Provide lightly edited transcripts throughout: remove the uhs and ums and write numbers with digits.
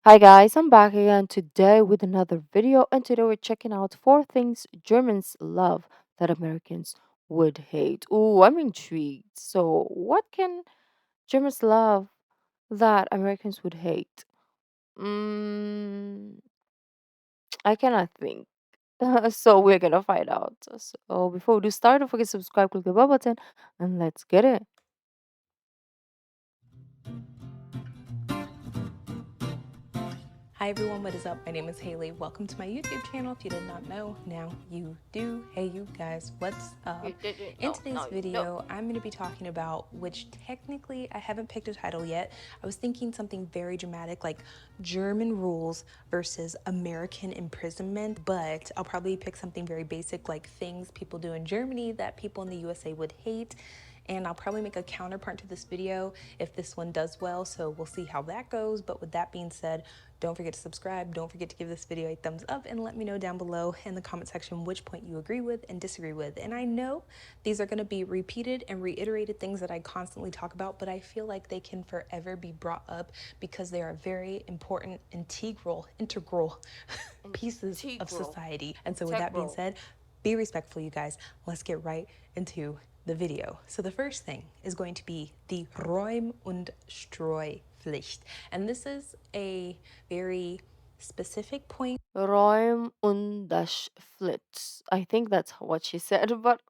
Hi guys, I'm back again today with another video, and today we're checking out four things Germans love that Americans would hate. Ooh, I'm intrigued. So, what can Germans love that Americans would hate? Mm, I cannot think. So we're gonna find out. So before we do start, don't forget to subscribe, click the bell button, and let's get it. Hi everyone, what is up? My name is Hayley. Welcome to my YouTube channel. If you did not know, now you do. Hey you guys, what's You up? didn't In know, today's now you know. video, I'm going to be talking about which technically I haven't picked a title yet. I was thinking something very dramatic like German rules versus American imprisonment, but I'll probably pick something very basic like things people do in Germany that people in the USA would hate, and I'll probably make a counterpart to this video if this one does well, so we'll see how that goes. But with that being said, don't forget to subscribe, don't forget to give this video a thumbs up, and let me know down below in the comment section which point you agree with and disagree with. And I know these are going to be repeated and reiterated things that I constantly talk about, but I feel like they can forever be brought up because they are very important, integral pieces of Integral. society. And so with that being Integral. said, be respectful, you guys. Let's get right into the video. So the first thing is going to be the Räum- und Streupflicht. And this is a very specific point. Räum und das Flitz. I think that's what she said, but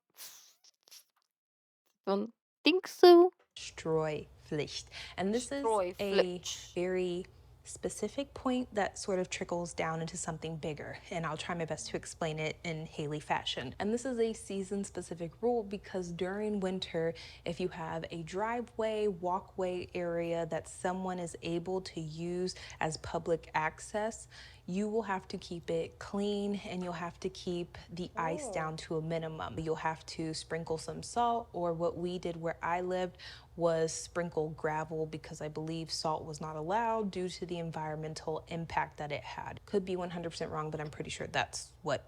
don't think so. Streupflicht. And this is a Streuflitz. very specific point that sort of trickles down into something bigger. And I'll try my best to explain it in Haley fashion. And this is a season specific rule because during winter, if you have a driveway, walkway area that someone is able to use as public access, you will have to keep it clean and you'll have to keep the ice Oh. down to a minimum. You'll have to sprinkle some salt, or what we did where I lived was sprinkle gravel because I believe salt was not allowed due to the environmental impact that it had. Could be 100% wrong, but I'm pretty sure that's what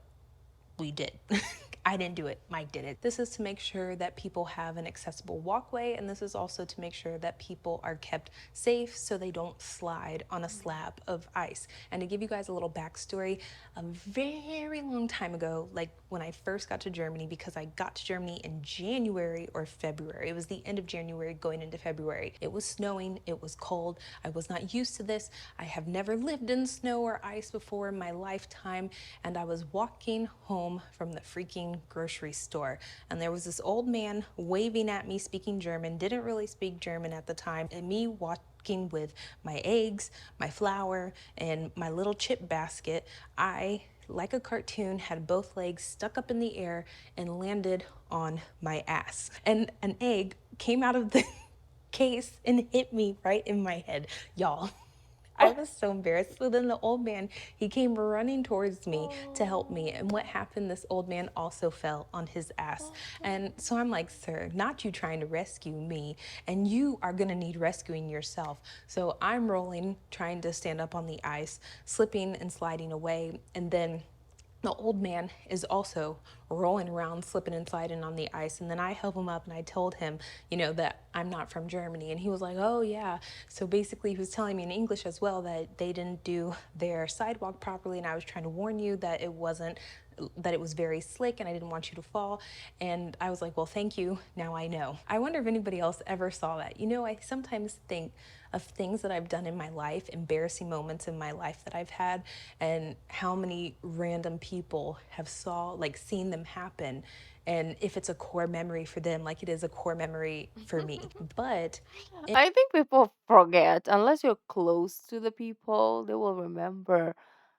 we did. I didn't do it, Mike did it. This is to make sure that people have an accessible walkway, and this is also to make sure that people are kept safe so they don't slide on a slab of ice. And to give you guys a little backstory, a very long time ago, like when I first got to Germany, because I got to Germany in January or February, it was the end of January going into February. It was snowing, it was cold. I was not used to this. I have never lived in snow or ice before in my lifetime, and I was walking home from the freaking grocery store, and there was this old man waving at me speaking German, didn't really speak German at the time, and me walking with my eggs, my flour, and my little chip basket. I, like a cartoon, had both legs stuck up in the air and landed on my ass. And an egg came out of the case and hit me right in my head, y'all. I was so embarrassed. So then the old man, he came running towards me to help me. And what happened? This old man also fell on his ass. And so I'm like, sir, not you trying to rescue me, and you are gonna need rescuing yourself. So I'm rolling, trying to stand up on the ice, slipping and sliding away. And then the old man is also rolling around, slipping and sliding on the ice. And then I help him up and I told him, that I'm not from Germany. And he was like, oh, yeah. So basically, he was telling me in English as well that they didn't do their sidewalk properly. And I was trying to warn you that it wasn't, that it was very slick and I didn't want you to fall. And I was like, well, thank you. Now I know. I wonder if anybody else ever saw that. I sometimes think of things that I've done in my life, embarrassing moments in my life that I've had, and how many random people have seen them happen. And if it's a core memory for them, like it is a core memory for me. But I think people forget unless you're close to the people, they will remember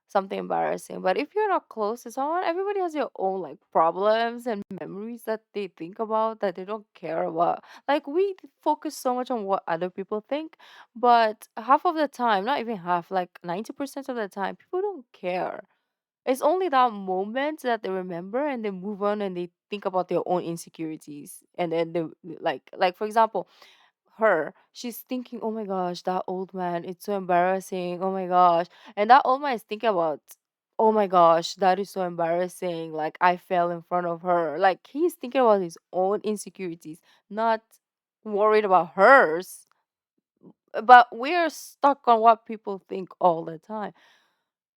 something embarrassing. But if you're not close to someone, everybody has their own like problems and memories that they think about that they don't care about. Like we focus so much on what other people think, but half of the time, not even half, like 90% of the time, people don't care. It's only that moment that they remember and they move on and they think about their own insecurities. And then they like for example, she's thinking, oh my gosh, that old man, it's so embarrassing, oh my gosh. And that old man is thinking about, oh my gosh, that is so embarrassing, like I fell in front of her. Like he's thinking about his own insecurities, not worried about hers. But we're stuck on what people think all the time.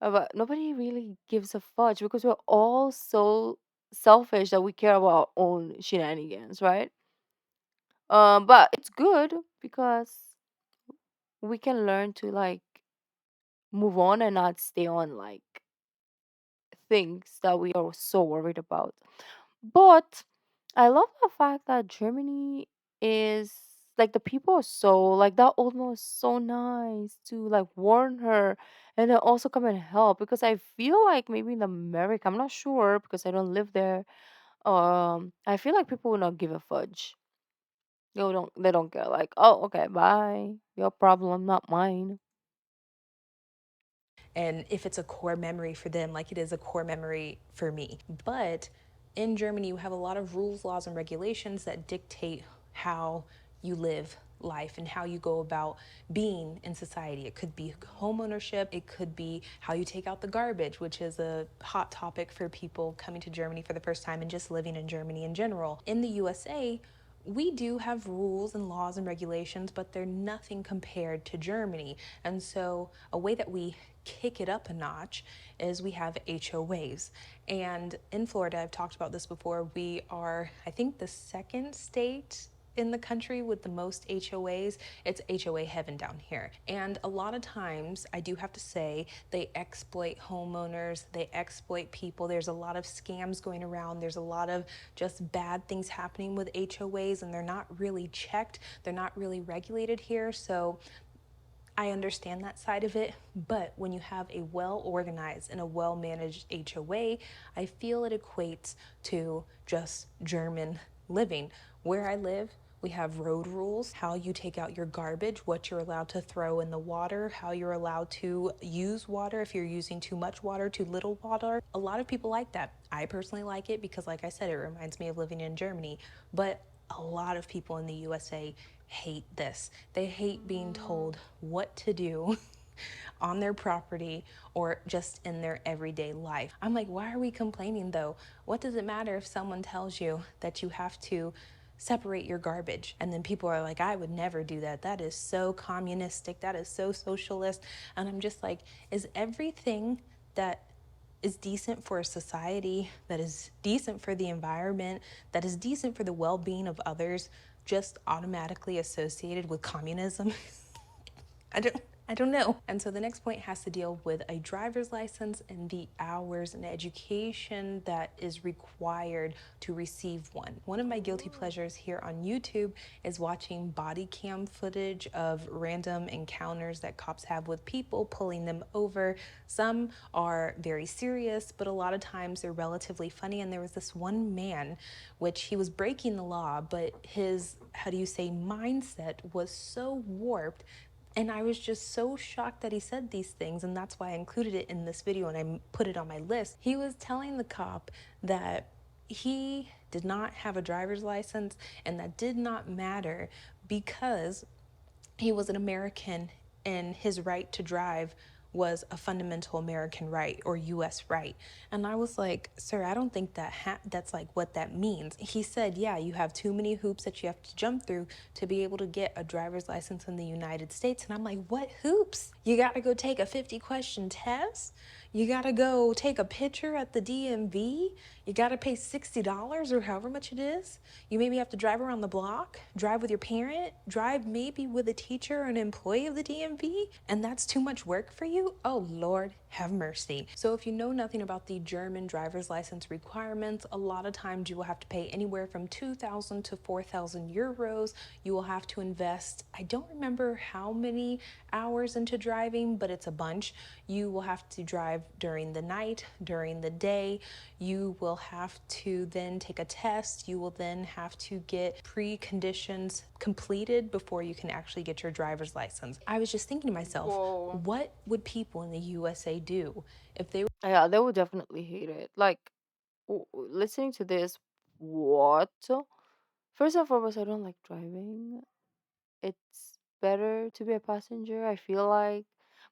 But nobody really gives a fudge because we're all so selfish that we care about our own shenanigans, right? But it's good because we can learn to like move on and not stay on like things that we are so worried about. But I love the fact that Germany is like the people are so like that old man was so nice to like warn her and then also come and help because I feel like maybe in America, I'm not sure because I don't live there. I feel like people will not give a fudge. They don't care. Like, oh, okay, bye. Your problem, not mine. And if it's a core memory for them, like it is a core memory for me. But in Germany, you have a lot of rules, laws, and regulations that dictate how you live life and how you go about being in society. It could be home ownership, it could be how you take out the garbage, which is a hot topic for people coming to Germany for the first time and just living in Germany in general. In the USA, we do have rules and laws and regulations, but they're nothing compared to Germany. And so, a way that we kick it up a notch is we have HOAs. And in Florida, I've talked about this before, we are, I think, the second state in the country with the most HOAs. It's HOA heaven down here. And a lot of times, I do have to say, they exploit homeowners, they exploit people. There's a lot of scams going around. There's a lot of just bad things happening with HOAs, and they're not really checked. They're not really regulated here. So I understand that side of it, but when you have a well organized and a well managed HOA, I feel it equates to just German living. Where I live, we have road rules, how you take out your garbage, what you're allowed to throw in the water, how you're allowed to use water, if you're using too much water, too little water. A lot of people like that. I personally like it because, like I said, it reminds me of living in Germany. But a lot of people in the USA hate this. They hate being told what to do on their property or just in their everyday life. I'm like, why are we complaining though? What does it matter if someone tells you that you have to separate your garbage? And then people are like, I would never do that. That is so communistic. That is so socialist. And I'm just like, is everything that is decent for a society, that is decent for the environment, that is decent for the well being of others, just automatically associated with communism? I don't I don't know. And so the next point has to deal with a driver's license and the hours and education that is required to receive one. One of my guilty pleasures here on YouTube is watching body cam footage of random encounters that cops have with people, pulling them over. Some are very serious, but a lot of times they're relatively funny. And there was this one man, which he was breaking the law, but his, how do you say, mindset was so warped, and I was just so shocked that he said these things, and that's why I included it in this video and I put it on my list. He was telling the cop that he did not have a driver's license and that did not matter because he was an American and his right to drive was a fundamental American right or US right. And I was like, sir, I don't think that's like what that means. He said, yeah, you have too many hoops that you have to jump through to be able to get a driver's license in the United States. And I'm like, what hoops? You got to go take a 50-question test? You got to go take a picture at the DMV? You got to pay $60 or however much it is? You maybe have to drive around the block, drive with your parent, drive maybe with a teacher or an employee of the DMV, and that's too much work for you? Oh, Lord, have mercy. So if you know nothing about the German driver's license requirements, a lot of times you will have to pay anywhere from 2,000 to 4,000 euros. You will have to invest, I don't remember how many hours into driving, but it's a bunch. You will have to drive during the night, during the day. You will have to then take a test. You will then have to get preconditions completed before you can actually get your driver's license. I was just thinking to myself, Whoa. what would people in the USA do if they Yeah, they would definitely hate it. Like listening to this, what? First and foremost, I don't like driving. It's better to be a passenger. I feel like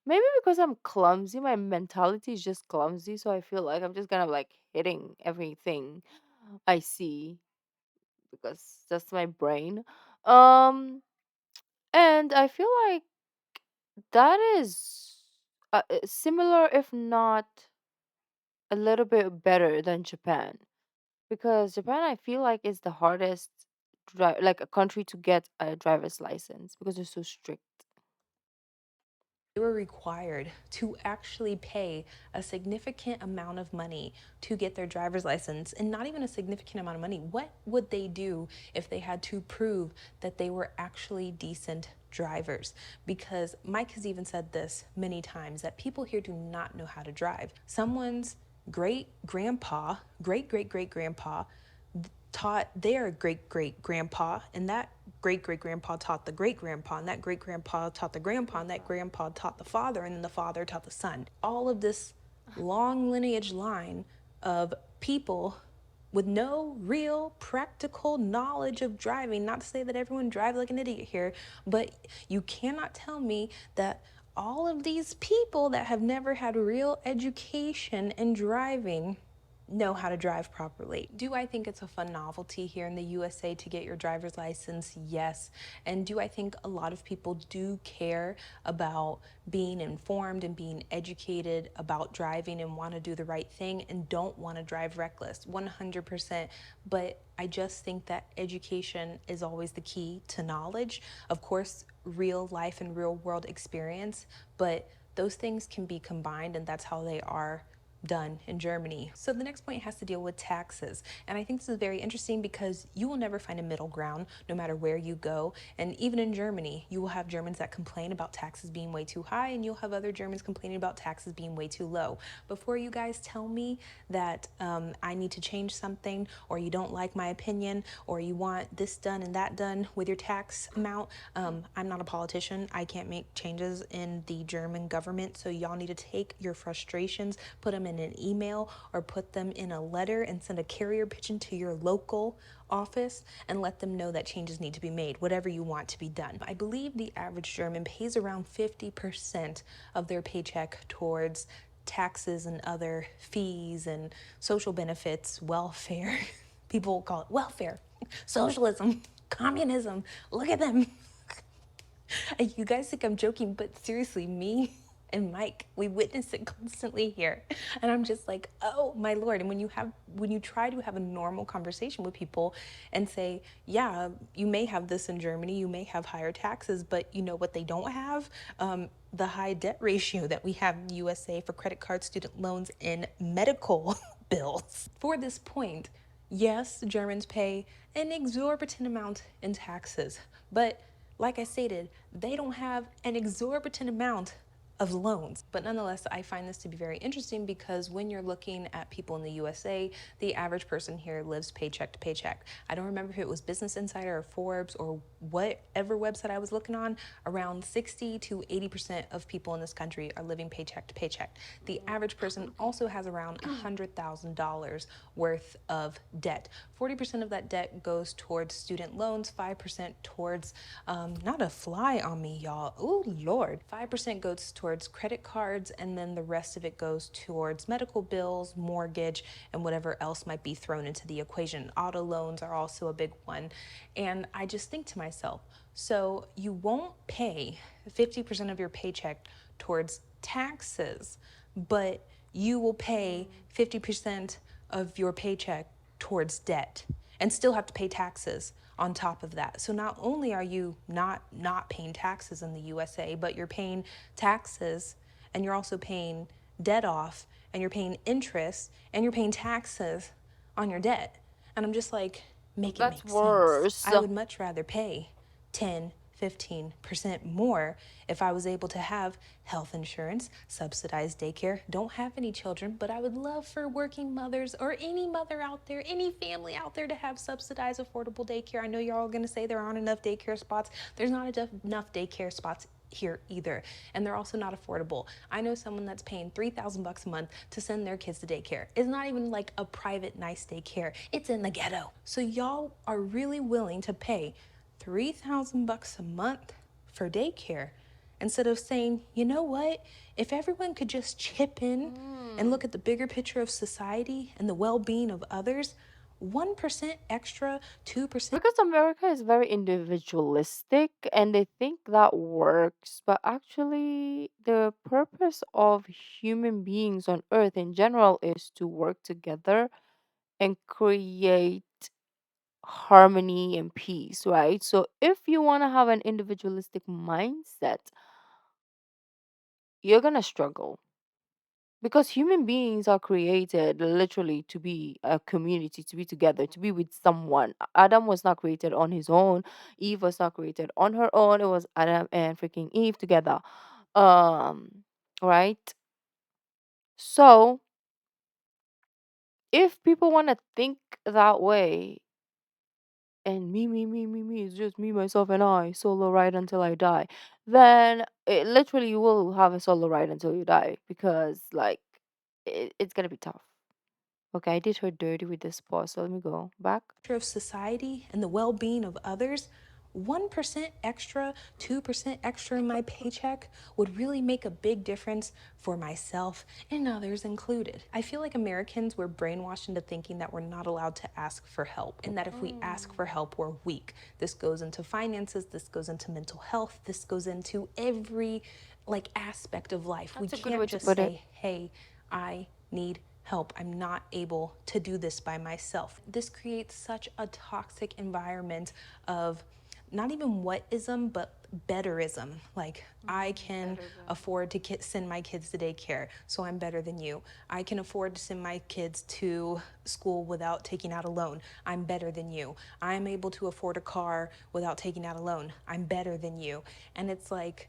maybe because I'm clumsy, my mentality is just clumsy, so I feel like I'm just kind of like hitting everything I see because that's my brain. Um, and I feel like That is similar, if not a little bit better than Japan. Because Japan, I feel like, is the hardest, like a country to get a driver's license because they're so strict. They were required to actually pay a significant amount of money to get their driver's license, and not even a significant amount of money. What would they do if they had to prove that they were actually decent drivers? Because Mike has even said this many times that people here do not know how to drive. Someone's great grandpa, great great grandpa, taught their great great grandpa, and that great great grandpa taught the great grandpa, and that great grandpa taught the grandpa, and that grandpa taught the father, and then the father taught the son. All of this long lineage line of people with no real practical knowledge of driving. Not to say that everyone drives like an idiot here, but you cannot tell me that all of these people that have never had real education in driving know how to drive properly. Do I think it's a fun novelty here in the USA to get your driver's license? Yes. And do I think a lot of people do care about being informed and being educated about driving and want to do the right thing and don't want to drive reckless? 100%. But I just think that education is always the key to knowledge. Of course, real life and real world experience, but those things can be combined, and that's how they are done in Germany. So the next point has to deal with taxes. And I think this is very interesting because you will never find a middle ground no matter where you go. And even in Germany, you will have Germans that complain about taxes being way too high, and you'll have other Germans complaining about taxes being way too low. Before you guys tell me that I need to change something, or you don't like my opinion, or you want this done and that done with your tax amount, I'm not a politician. I can't make changes in the German government. So y'all need to take your frustrations, put them in an email, or put them in a letter and send a carrier pigeon to your local office and let them know that changes need to be made, whatever you want to be done. I believe the average German pays around 50% of their paycheck towards taxes and other fees and social benefits, welfare. People call it welfare, socialism, communism. Look at them. You guys think I'm joking, but seriously, me and Mike, we witness it constantly here. And I'm just like, oh my Lord. And when you try to have a normal conversation with people and say, yeah, you may have this in Germany, you may have higher taxes, but you know what they don't have? The high debt ratio that we have in the USA for credit cards, student loans, and medical bills. For this point, yes, Germans pay an exorbitant amount in taxes, but like I stated, they don't have an exorbitant amount of loans. But nonetheless, I find this to be very interesting because when you're looking at people in the USA, the average person here lives paycheck to paycheck. I don't remember if it was Business Insider or Forbes or whatever website I was looking on, around 60 to 80% of people in this country are living paycheck to paycheck. The average person also has around $100,000 worth of debt. 40% of that debt goes towards student loans, 5% towards, not a fly on me, y'all. Oh, Lord. 5% goes towards credit cards, and then the rest of it goes towards medical bills, mortgage, and whatever else might be thrown into the equation. Auto loans are also a big one. And I just think to myself, so you won't pay 50% of your paycheck towards taxes, but you will pay 50% of your paycheck towards debt and still have to pay taxes on top of that. So not only are you not paying taxes in the USA, but you're paying taxes and you're also paying debt off and you're paying interest and you're paying taxes on your debt. And I'm just like, make it That's make sense. worse. I would much rather pay 10, 15% more if I was able to have health insurance, subsidized daycare. Don't have any children, but I would love for working mothers or any mother out there, any family out there to have subsidized affordable daycare. I know you're all going to say there aren't enough daycare spots. There's not enough daycare spots here either, and they're also not affordable. I know someone that's paying $3,000 a month to send their kids to daycare. It's not even like a private nice daycare. It's in the ghetto. So y'all are really willing to pay $3,000 a month for daycare instead of saying, you know what, if everyone could just chip in and look at the bigger picture of society and the well-being of others, 1% extra, 2%. Because America is very individualistic and they think that works, but actually, the purpose of human beings on earth in general is to work together and create harmony and peace, right? So, if you want to have an individualistic mindset, you're going to struggle because human beings are created literally to be a community, to be together, to be with someone. Adam was not created on his own. Eve was not created on her own. It was Adam and freaking Eve together. Um, right? So if people want to think that way, and me, it's just me, myself, and I, solo ride until I die, then it literally you will have a solo ride until you die because, like, it's gonna be tough. Okay, I did her dirty with this pause, so let me go back. Of society and the well being of others, 1% extra, 2% extra in my paycheck would really make a big difference for myself and others included. I feel like Americans were brainwashed into thinking that we're not allowed to ask for help and that if we ask for help, we're weak. This goes into finances, this goes into mental health, this goes into every aspect of life. We That's a good can't way to just put it. say, hey, I need help. I'm not able to do this by myself. This creates such a toxic environment of not even whatism, but betterism. Like, I can afford to send my kids to daycare, so I'm better than you. I can afford to send my kids to school without taking out a loan. I'm better than you. I'm able to afford a car without taking out a loan. I'm better than you. And it's like,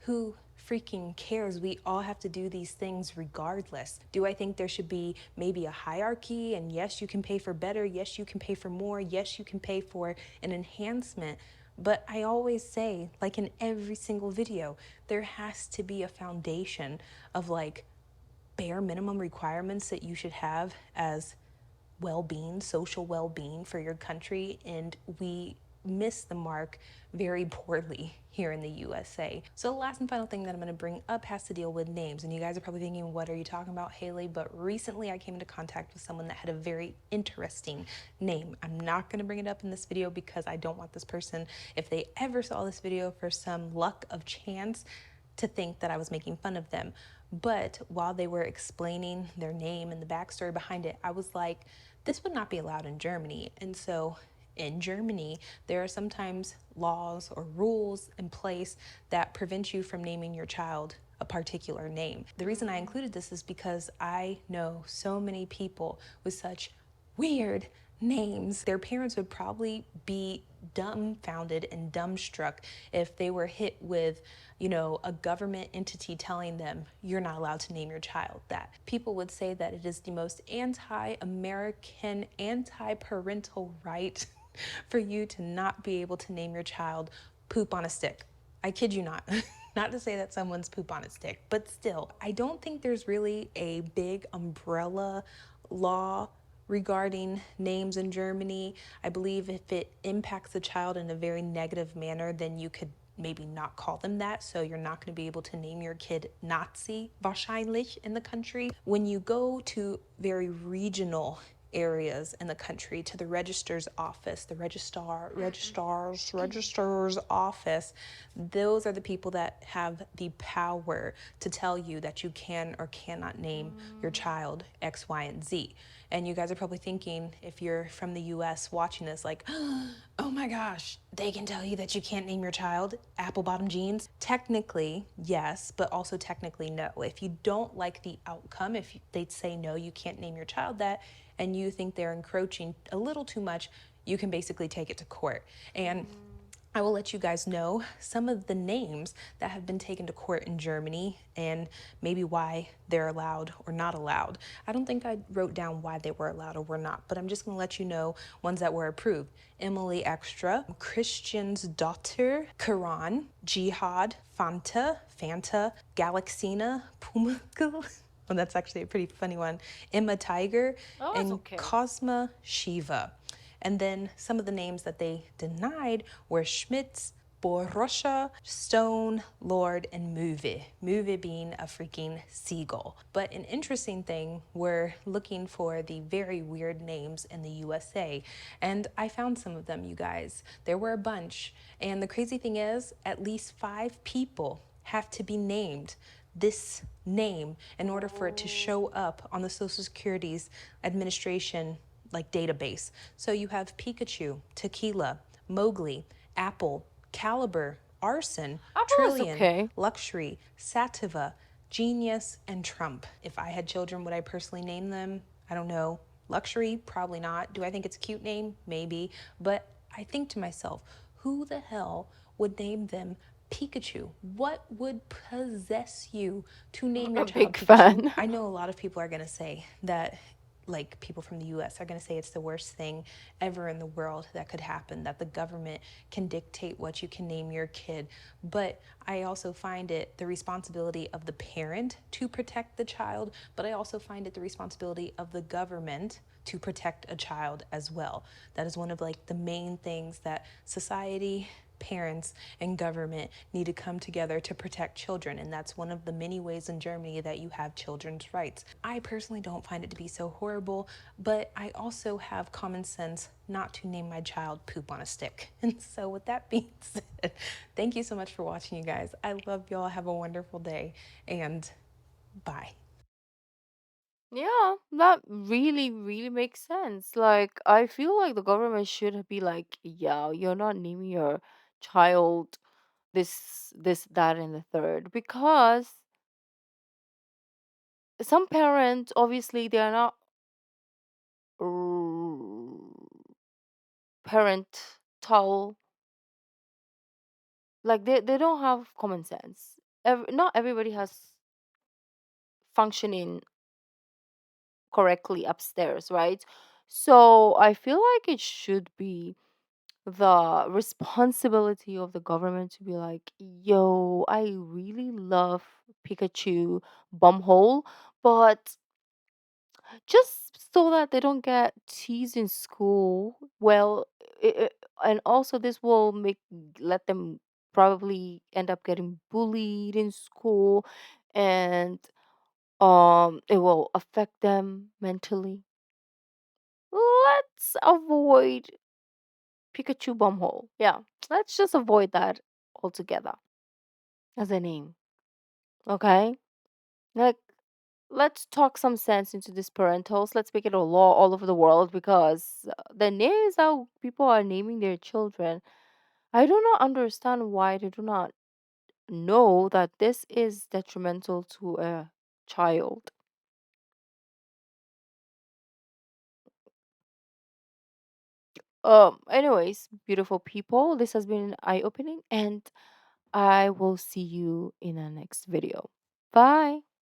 who freaking cares? We all have to do these things regardless. Do I think there should be maybe a hierarchy? And yes, you can pay for better. Yes, you can pay for more. Yes, you can pay for an enhancement. But I always say, like in every single video, there has to be a foundation of bare minimum requirements that you should have as well-being, social well-being for your country, and we miss the mark very poorly here in the USA. So the last and final thing that I'm going to bring up has to deal with names. And you guys are probably thinking, what are you talking about, Hayley? But recently I came into contact with someone that had a very interesting name. I'm not going to bring it up in this video because I don't want this person, if they ever saw this video for some luck of chance, to think that I was making fun of them. But while they were explaining their name and the backstory behind it, I was like, this would not be allowed in Germany. And so in Germany, there are sometimes laws or rules in place that prevent you from naming your child a particular name. The reason I included this is because I know so many people with such weird names. Their parents would probably be dumbfounded and dumbstruck if they were hit with, a government entity telling them you're not allowed to name your child that. People would say that it is the most anti-American, anti-parental right for you to not be able to name your child poop on a stick. I kid you not. Not to say that someone's poop on a stick, but still, I don't think there's really a big umbrella law regarding names in Germany. I believe if it impacts the child in a very negative manner, then you could maybe not call them that. So you're not going to be able to name your kid Nazi, wahrscheinlich, in the country. When you go to very regional areas in the country, to the registrar's office, the registrar's office, those are the people that have the power to tell you that you can or cannot name your child X, Y, and Z. And you guys are probably thinking, if you're from the US watching this, like, oh my gosh, they can tell you that you can't name your child apple bottom jeans. Technically, yes, but also technically, no. If you don't like the outcome, if they'd say no, you can't name your child that, and you think they're encroaching a little too much, you can basically take it to court. And I will let you guys know some of the names that have been taken to court in Germany and maybe why they're allowed or not allowed. I don't think I wrote down why they were allowed or were not, but I'm just going to let you know ones that were approved. Emily Extra, Christian's Daughter, Quran, Jihad, Fanta, Galaxina, Pumagal. Well, that's actually a pretty funny one. Emma Tiger, Oh, that's and okay. Cosma Shiva. And then some of the names that they denied were Schmitz, Borosha, stone, lord, and move being a freaking seagull. But an interesting thing, we're looking for the very weird names in the USA, and I found some of them, you guys. There were a bunch, and the crazy thing is, at least 5 people have to be named this name in order for it to show up on the Social Security's administration like database. So you have Pikachu, Tequila, Mowgli, Apple, Caliber, Arson, Apple is Trillion, okay. Luxury, Sativa, Genius, and Trump. If I had children, would I personally name them? I don't know. Luxury? Probably not. Do I think it's a cute name? Maybe. But I think to myself, who the hell would name them Pikachu? What would possess you to name your A child big Pikachu? fan. I know a lot of people are going to say that, like people from the US are going to say it's the worst thing ever in the world that could happen, that the government can dictate what you can name your kid. But I also find it the responsibility of the parent to protect the child, but I also find it the responsibility of the government to protect a child as well. That is one of like the main things that society, parents, and government need to come together to protect children. And that's one of the many ways in Germany that you have children's rights. I personally don't find it to be so horrible, but I also have common sense not to name my child poop on a stick. And so, with that being said, thank you so much for watching, you guys. I love y'all. Have a wonderful day, and bye. Yeah, that really, really makes sense. Like, I feel like the government should be like, yeah, you're not naming your child this, that, and the third. Because some parents, obviously, they are not parental, like, they don't have common sense. Not everybody has functioning correctly upstairs, right? So I feel like it should be the responsibility of the government to be like, yo, I really love Pikachu bumhole, but just so that they don't get teased in school, well, and also this will make let them probably end up getting bullied in school, and it will affect them mentally. Let's avoid Pikachu Bumhole. Yeah, let's just avoid that altogether as a name. Okay? Like, let's talk some sense into this parentals. Let's make it a law all over the world because the names how people are naming their children, I do not understand why they do not know that this is detrimental to a child. Anyways, beautiful people, this has been eye opening, and I will see you in the next video. Bye.